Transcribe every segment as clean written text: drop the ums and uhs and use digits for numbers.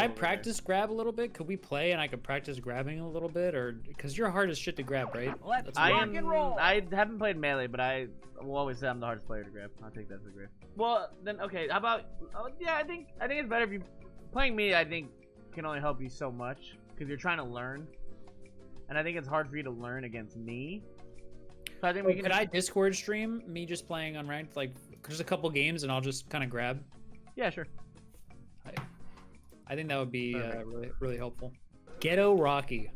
I practice grab a little bit? Could we play and I could practice grabbing a little bit, or because you're hard as shit to grab, right? Let's rock and roll. I haven't played melee, but I will always say I'm the hardest player to grab. I'll take that for grab. Well, then okay. How about? Yeah, I think it's better if you playing me. I think can only help you so much because you're trying to learn, and I think it's hard for you to learn against me. So I think we can. Could I Discord stream me just playing unranked, like just a couple games, and I'll just kind of grab? Yeah, sure. I think that would be really helpful. Ghetto Rocky.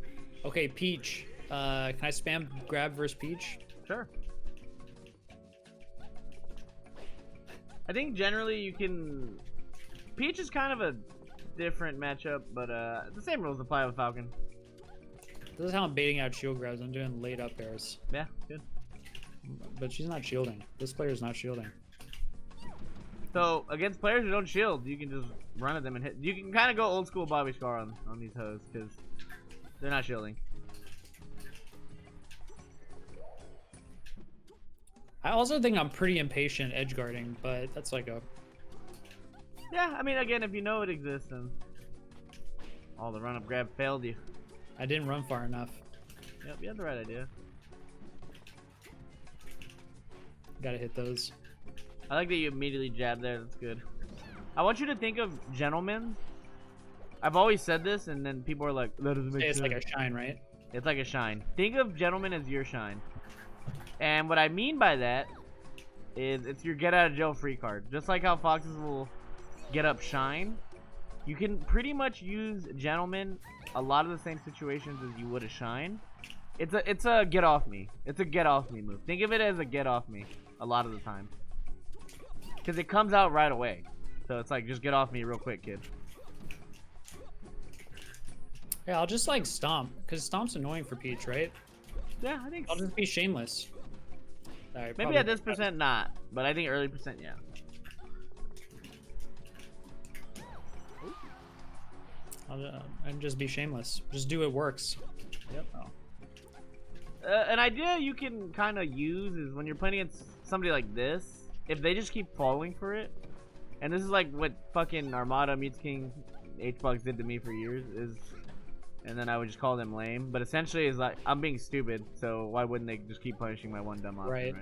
Okay, Peach. Can I spam grab versus Peach? Sure. I think generally you can. Peach is kind of a different matchup, but the same rules apply with Falcon. This is how I'm baiting out shield grabs. I'm doing late up airs. Yeah, good. But she's not shielding. This player's not shielding. So against players who don't shield, you can just run at them and hit. You can kind of go old school Bobby Scar on these hoes because they're not shielding. I also think I'm pretty impatient edge guarding, but that's like a. Yeah, I mean, again, if you know it exists, then all the run up grab failed you. I didn't run far enough. Yep, you had the right idea. Gotta hit those. I like that you immediately jabbed there. That's good. I want you to think of gentlemen. I've always said this, and then people are like, that doesn't make sense. It's like a shine, right? It's like a shine. Think of gentlemen as your shine. And what I mean by that is it's your get out of jail free card. Just like how foxes will get up shine, you can pretty much use gentlemen a lot of the same situations as you would a shine. It's a get off me. It's a get off me move. Think of it as a get off me a lot of the time. Because it comes out right away. So it's like, just get off me real quick, kid. Yeah, I'll just like stomp. Because stomp's annoying for Peach, right? Yeah, I think I'll just be shameless. Right, maybe at this percent not. But I think early percent, yeah. And just be shameless. Just do it works. Yep. An idea you can kind of use is when you're playing against somebody like this, if they just keep falling for it, and this is like what fucking Armada Meets King H-Box did to me for years, is, and then I would just call them lame, but essentially is like, I'm being stupid, so why wouldn't they just keep punishing my one dumb option, right?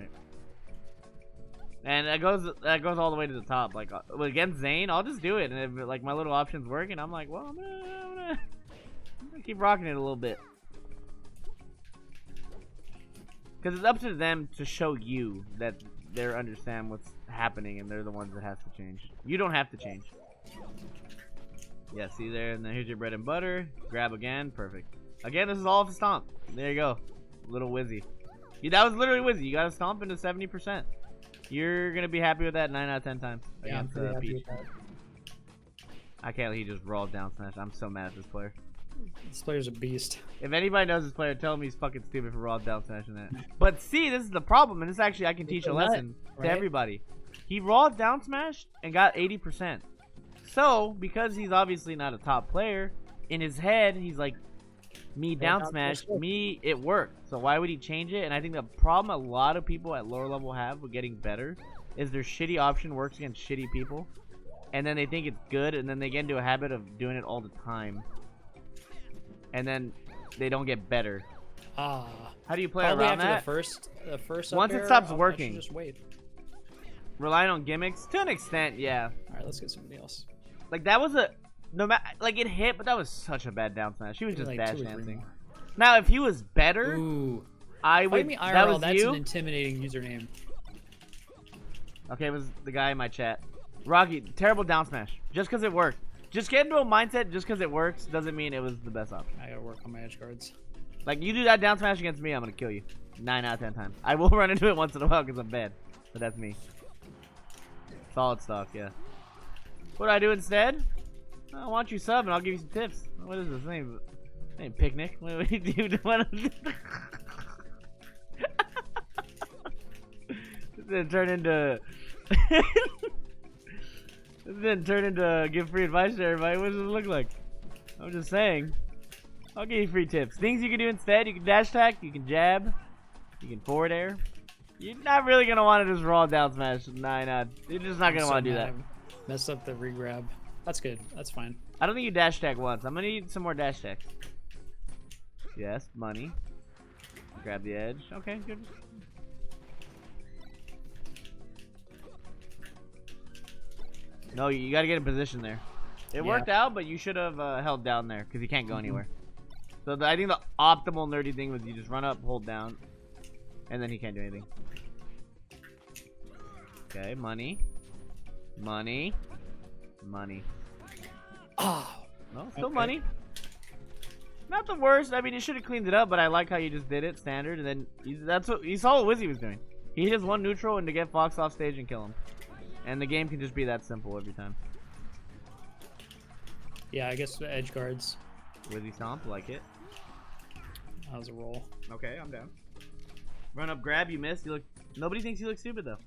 And that goes all the way to the top. Like against Zane, I'll just do it, and if like my little options work, and I'm like, well, I'm gonna keep rocking it a little bit. Because it's up to them to show you that they understand what's happening and they're the ones that have to change. You don't have to change. Yeah, see there, and then here's your bread and butter. Grab again, perfect. Again, this is all of a stomp. There you go. Little Wizzy. Yeah, that was literally Wizzy. You got to stomp into 70%. You're going to be happy with that 9 out of 10 times. Yeah, I'm pretty happy with that. I can't believe he just raw down smash. I'm so mad at this player. This player's a beast. If anybody knows this player, tell him he's fucking stupid for raw down smashing that. But see, this is the problem, and this actually I can teach a lesson to everybody. He raw down smashed and got 80%. So, because he's obviously not a top player, in his head, he's like, me down smash, me, it worked. So why would he change it? And I think the problem a lot of people at lower level have with getting better is their shitty option works against shitty people. And then they think it's good, and then they get into a habit of doing it all the time. And then they don't get better. How do you play around that? The first Once it stops working, just wait. Relying on gimmicks to an extent, yeah. All right, let's get somebody else. Like that was a like it hit, but that was such a bad down smash. She was just dash dancing. Now, if he was better, I would. IRL, that was that's you. An intimidating username. Okay, it was the guy in my chat. Rocky, terrible down smash. Just because it worked. Just get into a mindset. Just because it works doesn't mean it was the best option. I gotta work on my edge guards. Like you do that down smash against me, I'm gonna kill you. 9 out of 10 times. I will run into it once in a while because I'm bad, but that's me. Solid stuff, yeah. What do I do instead? I want you sub and I'll give you some tips. What is this name? Picnic. What do you do? Then turn into. Then turn into give free advice to everybody. What does it look like? I'm just saying. I'll give you free tips. Things you can do instead. You can dash attack. You can jab. You can forward air. You're not really gonna want to just raw down smash. You're just not gonna want to do that. Mess up the regrab. That's good. That's fine. I don't think you dash tag once. I'm gonna need some more dash tags. Yes, money. Grab the edge. Okay, good. No, you gotta get in position there. It worked out, but you should have held down there because you can't go anywhere. So I think the optimal nerdy thing was you just run up, hold down, and then he can't do anything. Okay, money. Money. Money. Oh. No, still money. Not the worst. I mean, you should have cleaned it up, but I like how you just did it standard, and then that's what you saw what Wizzy was doing. He hit his one neutral and to get Fox off stage and kill him. And the game can just be that simple every time. Yeah, I guess the edge guards. Wizzy stomp, like it. That was a roll. Okay, I'm down. Run up, grab, you missed. You look. Nobody thinks you look stupid though.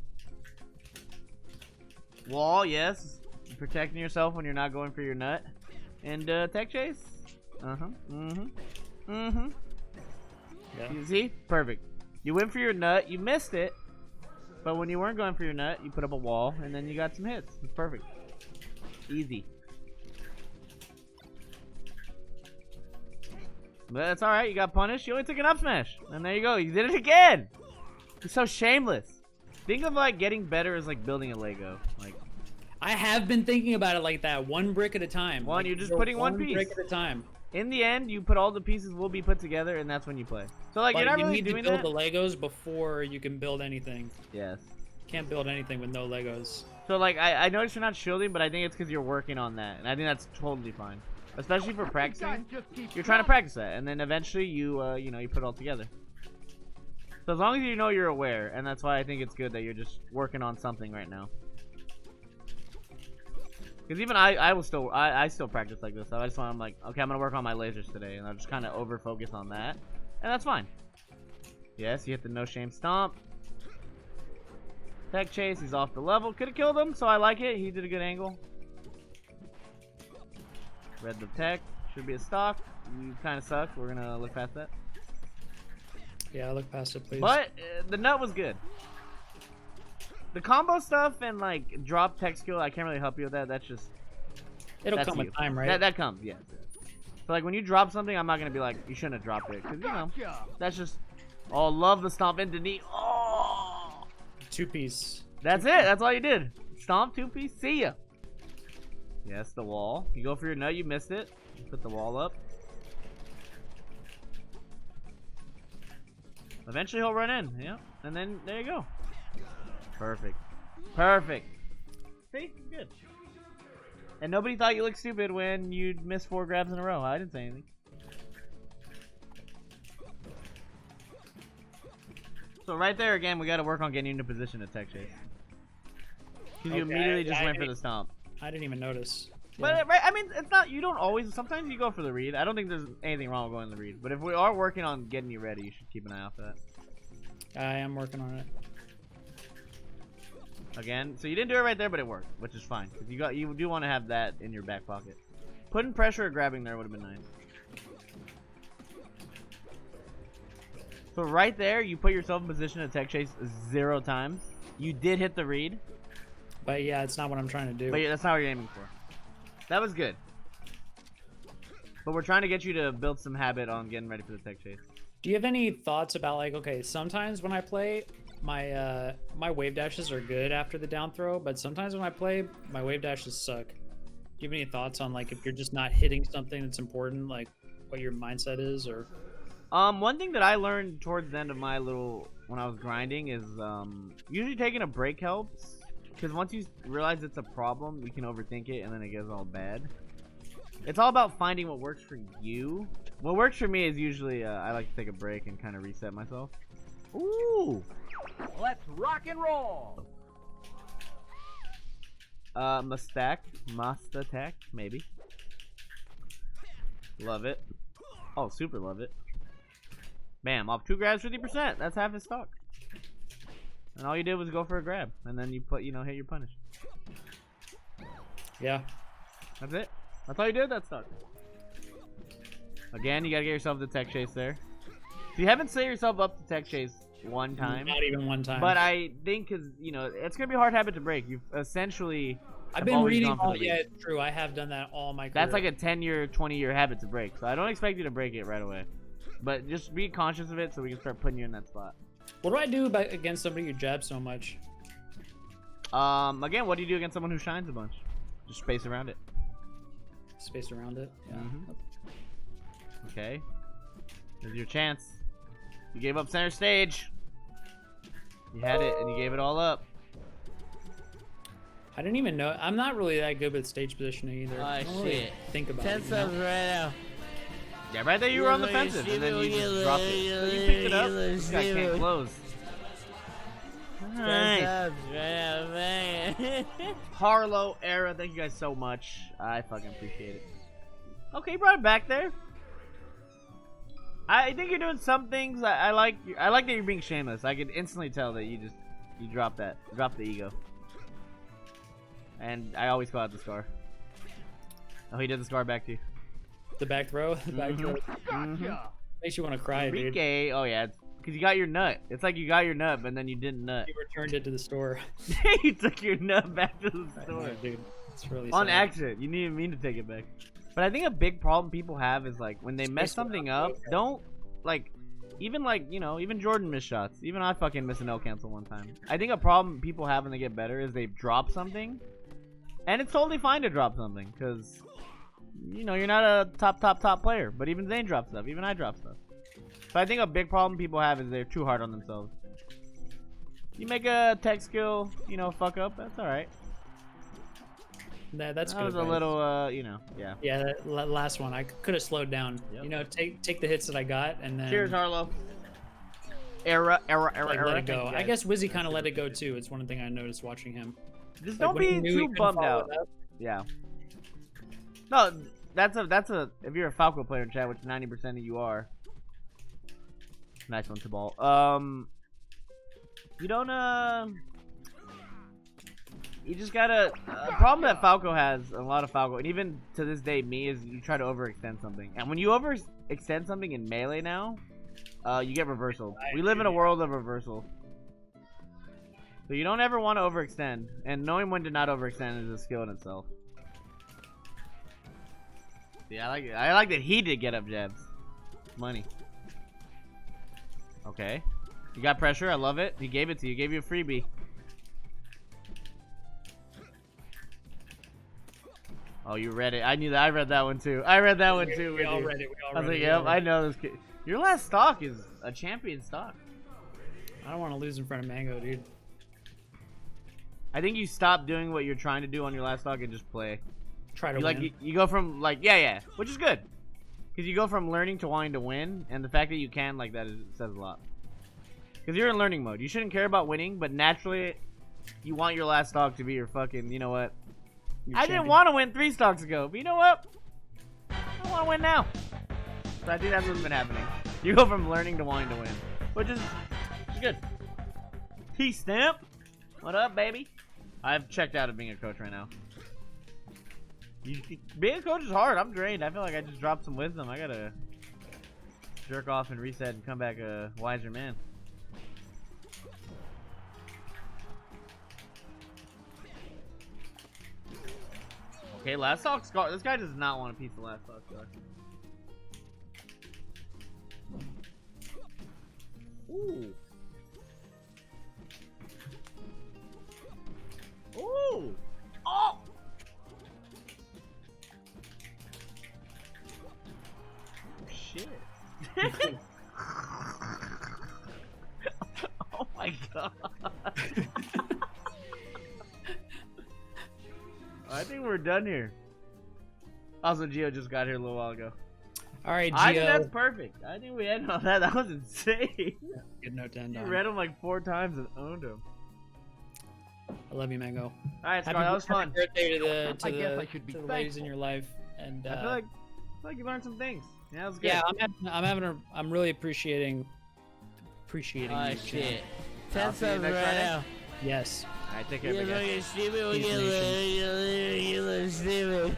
Wall, yes. Protecting yourself when you're not going for your nut. And tech chase. Yeah. You see? Perfect. You went for your nut, you missed it. But when you weren't going for your nut, you put up a wall and then you got some hits. It's perfect. Easy. But that's alright, you got punished. You only took an up smash. And there you go, you did it again. You're so shameless. Think of like getting better as like building a Lego. Like I have been thinking about it like that, one brick at a time. One, like, you're just putting one piece. brick at a time. In the end, you put all the pieces will be put together, and that's when you play. So like, But you're not you really need doing to build that. the Legos before you can build anything. Yes. Can't build anything with no Legos. So like, I noticed you're not shielding, but I think it's because you're working on that, and I think that's totally fine. Especially for practicing. You're trying to practice that, and then eventually you you put it all together. So as long as you know you're aware, and that's why I think it's good that you're just working on something right now. Because even I still practice like this. So I just want, I'm like, okay, I'm gonna work on my lasers today, and I'll just kind of over focus on that, and that's fine. Yes, you hit the no shame stomp. Tech chase, he's off the level. Could have killed him, so I like it. He did a good angle. Read the tech. Should be a stock. You kind of suck. We're gonna look past that. Yeah, look past it, please. But the nut was good. The combo stuff and like drop tech skill, I can't really help you with that. That's just It'll come with time, right? That comes, yeah. So like when you drop something, I'm not gonna be like you shouldn't have dropped it, because you know that's just. Oh, love the stomp into knee. Oh, Two piece. that's it. That's all you did. Stomp, two piece. See ya. Yes, the wall. You go for your nut, you missed it. Put the wall up. Eventually he'll run in, yeah. And then there you go. Perfect. Perfect. See? Good. And nobody thought you looked stupid when you missed 4 grabs in a row. I didn't say anything. So right there again, we got to work on getting into position to tech chase. Because you immediately just went for the stomp. I didn't even notice. But right, I mean, it's not. You don't always. Sometimes you go for the read. I don't think there's anything wrong with going to the read. But if we are working on getting you ready, you should keep an eye out for that. I am working on it. Again, so you didn't do it right there, but it worked, which is fine. Cause you do want to have that in your back pocket. Putting pressure or grabbing there would have been nice. So right there, you put yourself in position to tech chase 0 times. You did hit the read. But yeah, it's not what I'm trying to do. But yeah, that's not what you're aiming for. That was good. But we're trying to get you to build some habit on getting ready for the tech chase. Do you have any thoughts about, like, okay, sometimes when I play, my my wave dashes are good after the down throw, but sometimes when I play, my wave dashes suck. Do you have any thoughts on, like, if you're just not hitting something that's important, like what your mindset is, or? One thing that I learned towards the end of my when I was grinding is usually taking a break helps. Because once you realize it's a problem, you can overthink it and then it gets all bad. It's all about finding what works for you. What works for me is usually I like to take a break and kind of reset myself. Ooh! Let's rock and roll! Must attack, maybe. Love it. Oh, super love it. Bam, off 2 grabs, 50%. That's half his stock. And all you did was go for a grab, and then you hit your punish. Yeah. That's it. That's all you did. That's stock. Again, you gotta get yourself the tech chase there. If you haven't set yourself up to tech chase one time, not even one time. but I think, cause it's gonna be a hard habit to break. You've essentially I've I've been always reading gone for all. the Yeah, read. it's true. I have done that all my career. That's like a 10-year, 20-year habit to break. So I don't expect you to break it right away. But just be conscious of it so we can start putting you in that spot. What do I do against somebody who jabs so much? Again, what do you do against someone who shines a bunch? Just space around it. Space around it. Yeah. Okay. Here's your chance. You gave up center stage. You had it, and you gave it all up. I didn't even know. I'm not really that good with stage positioning either. I don't really think about it. 10 subs right now. Yeah, right there you were on the defensive, and then you just dropped it. So you picked it up. This guy can't close. 10 Alright. subs right now, man. Harlow era, thank you guys so much. I fucking appreciate it. Okay, you brought it back there. I think you're doing some things. I like that you're being shameless. I could instantly tell that you dropped that. Drop the ego. And I always call out the scar. Oh, he did the scar back to you. The back throw. The back throw. Makes you want to cry, dude. Enrique, oh yeah, because you got your nut. It's like you got your nut, but then you didn't nut. You returned it to the store. You took your nut back to the store. Yeah, dude. It's really On sad. accident. You didn't mean to take it back. But I think a big problem people have is like when they mess something up, don't like even even Jordan missed shots. Even I fucking missed an L cancel one time. I think a problem people have when they get better is they drop something. And it's totally fine to drop something because you're not a top player, but even Zane drops stuff, even I drop stuff. But I think a big problem people have is they're too hard on themselves. You make a tech skill, fuck up, that's alright. Nah, that's that good. was a little, yeah. Yeah, that last one, I could have slowed down. Yep. Take the hits that I got, and then. Cheers, Harlow. Era. Let it go. I guess Wizzy kind of let it go too. It's one thing I noticed watching him. Just Like, don't when he be knew he too couldn't bummed follow out. it up. Yeah. No, that's a. If you're a Falco player in chat, which 90% of you are. Nice one, Tabal. You don't You just gotta. The problem that Falco has, a lot of Falco, and even to this day, me, is you try to overextend something. And when you overextend something in melee now, you get reversal. We live in a world of reversal. So you don't ever want to overextend, and knowing when to not overextend is a skill in itself. Yeah, I like it. I like that he did get up jabs. Money. Okay. You got pressure. I love it. He gave it to you. He gave you a freebie. Oh, you read it. I knew that. I read that one too. I read that one too. We all read it. I was like, yep, I know this kid. Your last stock is a champion stock. I don't want to lose in front of Mango, dude. I think you stop doing what you're trying to do on your last stock and just play. Try to You, win. you go from yeah, which is good, because you go from learning to wanting to win, and the fact that you can like that says a lot. Because you're in learning mode. You shouldn't care about winning, but naturally, you want your last stock to be your fucking. You know what? I didn't want to win 3 stocks ago, but you know what? I want to win now. So I think that's what's been happening. You go from learning to wanting to win, which is good. T-Stamp. What up, baby? I've checked out of being a coach right now. Being a coach is hard. I'm drained. I feel like I just dropped some wisdom. I gotta jerk off and reset and come back a wiser man. Okay, last stock scar. This guy does not want a piece of last stock scar. Ooh. Ooh. Oh. Shit. Oh my god. I think we're done here. Also, Gio just got here a little while ago. All right, Gio. I think that's perfect. I think we ended on that. That was insane. Good note to end You on. read him like 4 times and owned him. I love you, Mango. All right, Scott, that was fun. Happy birthday to the I guess I should be to the ladies in your life, and I feel like you learned some things. Yeah, that was good. yeah, I'm really appreciating Oh you, shit. Chan. 10 I'll see you subs next right Friday. now. Yes. All right, take care, You're big guy. fucking stupid. Peace, nation. You're stupid.